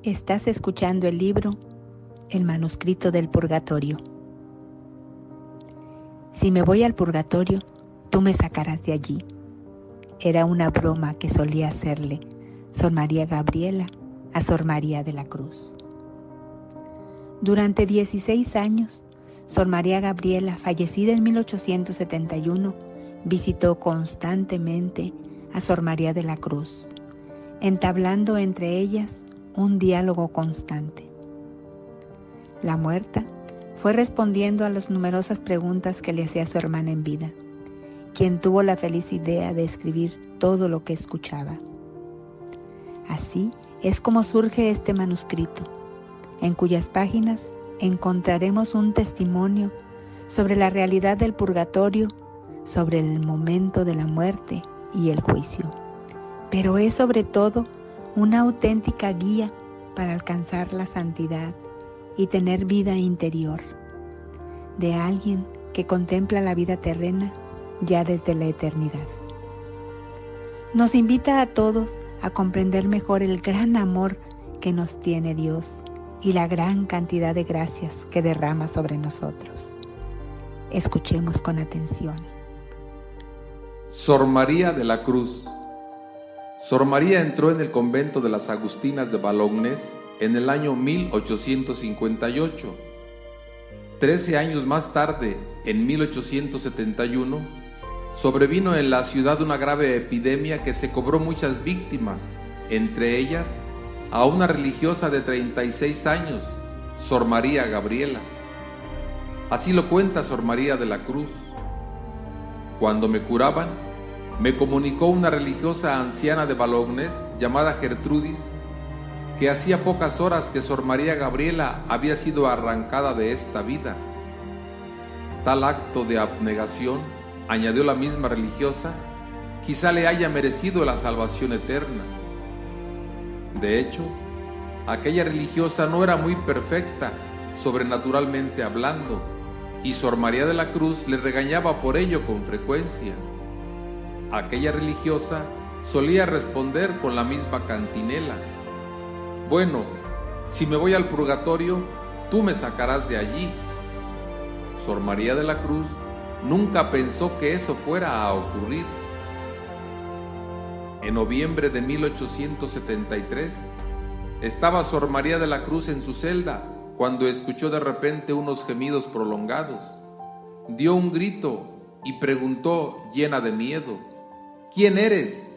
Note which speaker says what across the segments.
Speaker 1: Estás escuchando el libro El manuscrito del purgatorio. Si me voy al purgatorio, tú me sacarás de allí. Era una broma que solía hacerle Sor María Gabriela a Sor María de la Cruz. Durante 16 años, Sor María Gabriela, fallecida en 1871, visitó constantemente a Sor María de la Cruz, entablando entre ellas un diálogo constante. La muerta fue respondiendo a las numerosas preguntas que le hacía su hermana en vida, quien tuvo la feliz idea de escribir todo lo que escuchaba. Así es como surge este manuscrito, en cuyas páginas encontraremos un testimonio sobre la realidad del purgatorio, sobre el momento de la muerte y el juicio. Pero es sobre todo una auténtica guía para alcanzar la santidad y tener vida interior, de alguien que contempla la vida terrena ya desde la eternidad. Nos invita a todos a comprender mejor el gran amor que nos tiene Dios y la gran cantidad de gracias que derrama sobre nosotros. Escuchemos con atención.
Speaker 2: Sor María de la Cruz. Sor María entró en el convento de las Agustinas de Balognés en el año 1858. 13 años más tarde, en 1871, sobrevino en la ciudad una grave epidemia que se cobró muchas víctimas, entre ellas a una religiosa de 36 años, Sor María Gabriela. Así lo cuenta Sor María de la Cruz. Cuando me curaban, me comunicó una religiosa anciana de Balognés llamada Gertrudis, que hacía pocas horas que Sor María Gabriela había sido arrancada de esta vida. Tal acto de abnegación, añadió la misma religiosa, quizá le haya merecido la salvación eterna. De hecho, aquella religiosa no era muy perfecta, sobrenaturalmente hablando, y Sor María de la Cruz le regañaba por ello con frecuencia. Aquella religiosa solía responder con la misma cantinela: bueno, si me voy al purgatorio, tú me sacarás de allí. Sor María de la Cruz nunca pensó que eso fuera a ocurrir. En noviembre de 1873, estaba Sor María de la Cruz en su celda cuando escuchó de repente unos gemidos prolongados. Dio un grito y preguntó llena de miedo: ¿quién eres?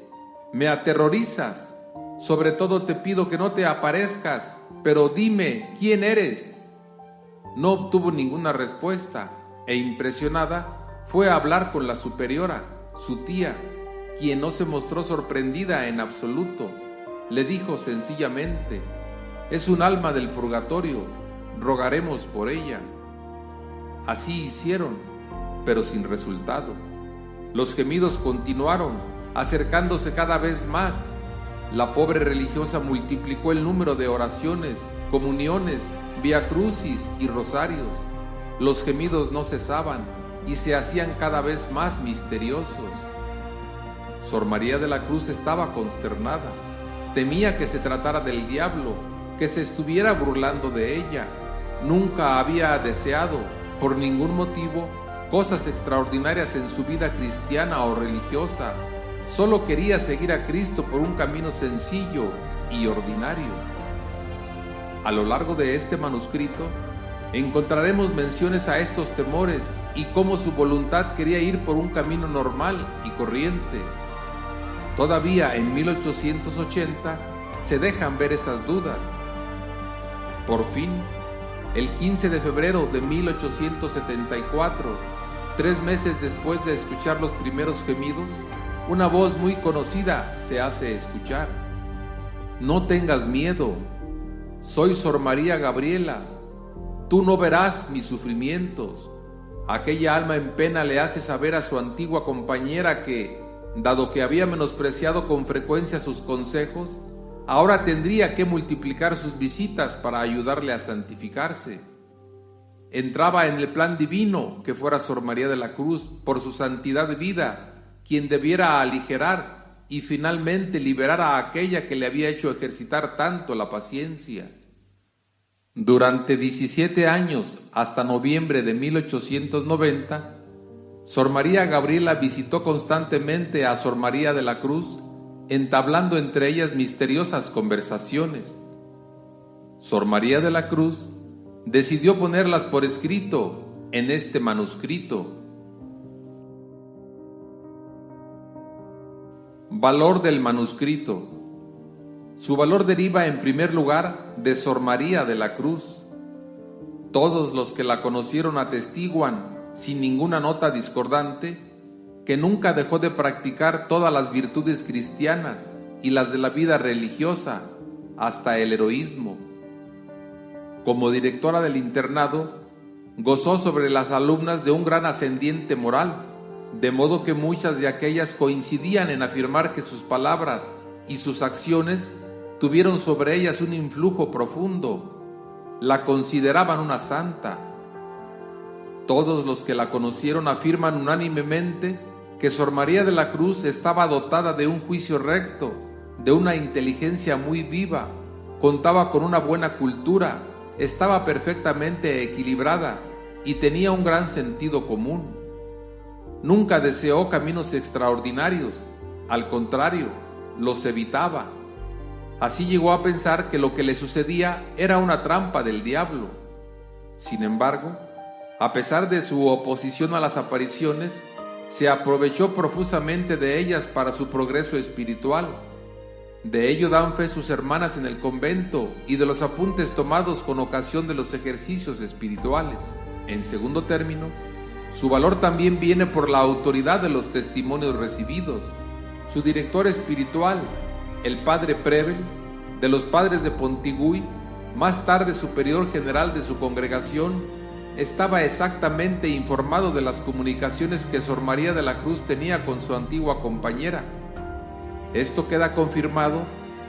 Speaker 2: Me aterrorizas. Sobre todo te pido que no te aparezcas, pero dime, ¿quién eres? No obtuvo ninguna respuesta e impresionada fue a hablar con la superiora, su tía, quien no se mostró sorprendida en absoluto. Le dijo sencillamente: es un alma del purgatorio, rogaremos por ella. Así hicieron, pero sin resultado. Los gemidos continuaron, acercándose cada vez más. La pobre religiosa multiplicó el número de oraciones, comuniones, viacrucis y rosarios. Los gemidos no cesaban y se hacían cada vez más misteriosos. Sor María de la Cruz estaba consternada. Temía que se tratara del diablo, que se estuviera burlando de ella. Nunca había deseado, por ningún motivo, cosas extraordinarias en su vida cristiana o religiosa. Solo quería seguir a Cristo por un camino sencillo y ordinario. A lo largo de este manuscrito encontraremos menciones a estos temores y cómo su voluntad quería ir por un camino normal y corriente. Todavía en 1880 se dejan ver esas dudas. Por fin, el 15 de febrero de 1874, 3 meses después de escuchar los primeros gemidos, una voz muy conocida se hace escuchar: no tengas miedo, soy Sor María Gabriela, tú no verás mis sufrimientos. Aquella alma en pena le hace saber a su antigua compañera que, dado que había menospreciado con frecuencia sus consejos, ahora tendría que multiplicar sus visitas para ayudarle a santificarse. Entraba en el plan divino que fuera Sor María de la Cruz, por su santidad de vida, quien debiera aligerar y finalmente liberar a aquella que le había hecho ejercitar tanto la paciencia. Durante 17 años, hasta noviembre de 1890, Sor María Gabriela visitó constantemente a Sor María de la Cruz, entablando entre ellas misteriosas conversaciones. Sor María de la Cruz decidió ponerlas por escrito en este manuscrito. Valor del manuscrito. Su valor deriva en primer lugar de Sor María de la Cruz. Todos los que la conocieron atestiguan, sin ninguna nota discordante, que nunca dejó de practicar todas las virtudes cristianas y las de la vida religiosa, hasta el heroísmo. Como directora del internado, gozó sobre las alumnas de un gran ascendiente moral, de modo que muchas de aquellas coincidían en afirmar que sus palabras y sus acciones tuvieron sobre ellas un influjo profundo. La consideraban una santa. Todos los que la conocieron afirman unánimemente que Sor María de la Cruz estaba dotada de un juicio recto, de una inteligencia muy viva, contaba con una buena cultura, estaba perfectamente equilibrada y tenía un gran sentido común. Nunca deseó caminos extraordinarios, al contrario, los evitaba. Así llegó a pensar que lo que le sucedía era una trampa del diablo. Sin embargo, a pesar de su oposición a las apariciones, se aprovechó profusamente de ellas para su progreso espiritual. De ello dan fe sus hermanas en el convento y de los apuntes tomados con ocasión de los ejercicios espirituales. En segundo término, su valor también viene por la autoridad de los testimonios recibidos. Su director espiritual, el padre Prevel, de los padres de Pontigui, más tarde superior general de su congregación, estaba exactamente informado de las comunicaciones que Sor María de la Cruz tenía con su antigua compañera. Esto queda confirmado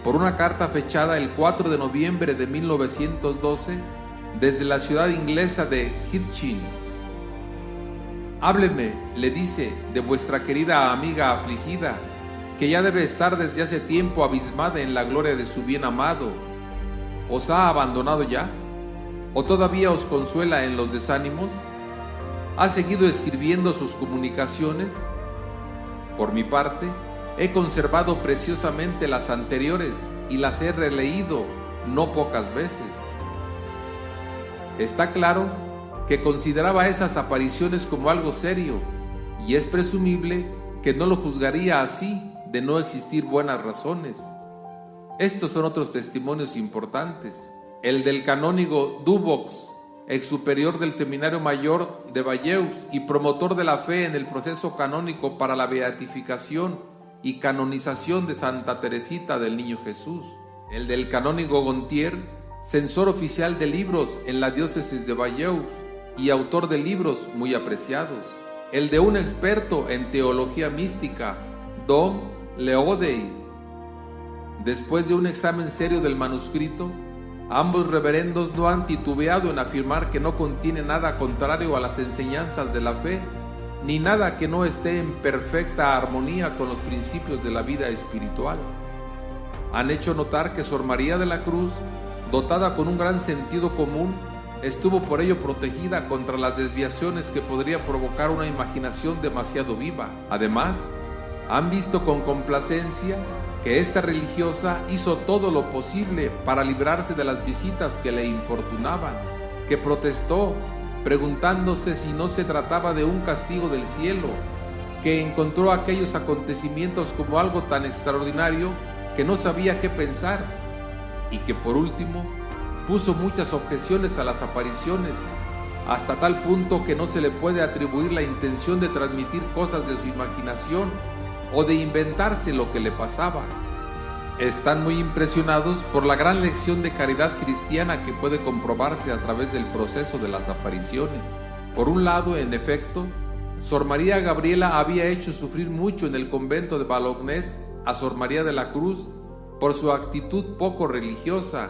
Speaker 2: por una carta fechada el 4 de noviembre de 1912 desde la ciudad inglesa de Hitchin. «Hábleme», le dice, «de vuestra querida amiga afligida, que ya debe estar desde hace tiempo abismada en la gloria de su bien amado. ¿Os ha abandonado ya? ¿O todavía os consuela en los desánimos? ¿Ha seguido escribiendo sus comunicaciones? Por mi parte, he conservado preciosamente las anteriores y las he releído no pocas veces». Está claro que consideraba esas apariciones como algo serio, y es presumible que no lo juzgaría así de no existir buenas razones. Estos son otros testimonios importantes. El del canónigo Dubox, ex superior del Seminario Mayor de Valleus y promotor de la fe en el proceso canónico para la beatificación y canonización de Santa Teresita del Niño Jesús. El del canónigo Gontier, censor oficial de libros en la diócesis de Valleus y autor de libros muy apreciados. El de un experto en teología mística, Dom Leodey. Después de un examen serio del manuscrito, ambos reverendos no han titubeado en afirmar que no contiene nada contrario a las enseñanzas de la fe, ni nada que no esté en perfecta armonía con los principios de la vida espiritual. Han hecho notar que Sor María de la Cruz, dotada con un gran sentido común, estuvo por ello protegida contra las desviaciones que podría provocar una imaginación demasiado viva. Además, han visto con complacencia que esta religiosa hizo todo lo posible para librarse de las visitas que le importunaban, que protestó, preguntándose si no se trataba de un castigo del cielo, que encontró aquellos acontecimientos como algo tan extraordinario que no sabía qué pensar, y que por último puso muchas objeciones a las apariciones, hasta tal punto que no se le puede atribuir la intención de transmitir cosas de su imaginación o de inventarse lo que le pasaba. Están muy impresionados por la gran lección de caridad cristiana que puede comprobarse a través del proceso de las apariciones. Por un lado, en efecto, Sor María Gabriela había hecho sufrir mucho en el convento de Balognés a Sor María de la Cruz por su actitud poco religiosa,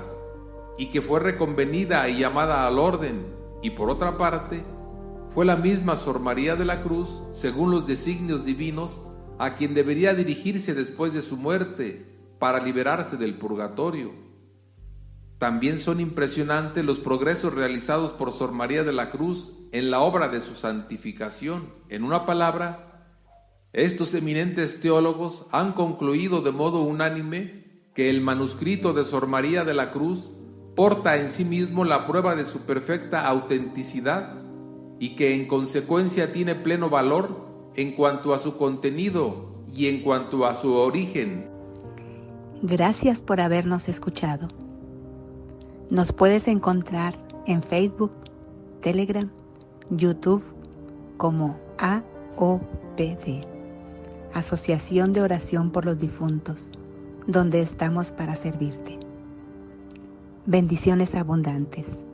Speaker 2: y que fue reconvenida y llamada al orden, y por otra parte, fue la misma Sor María de la Cruz, según los designios divinos, a quien debería dirigirse después de su muerte para liberarse del purgatorio. También son impresionantes los progresos realizados por Sor María de la Cruz en la obra de su santificación. En una palabra, estos eminentes teólogos han concluido de modo unánime que el manuscrito de Sor María de la Cruz porta en sí mismo la prueba de su perfecta autenticidad y que en consecuencia tiene pleno valor en cuanto a su contenido y en cuanto a su origen.
Speaker 1: Gracias por habernos escuchado. Nos puedes encontrar en Facebook, Telegram, YouTube como AOPD, Asociación de Oración por los Difuntos, donde estamos para servirte. Bendiciones abundantes.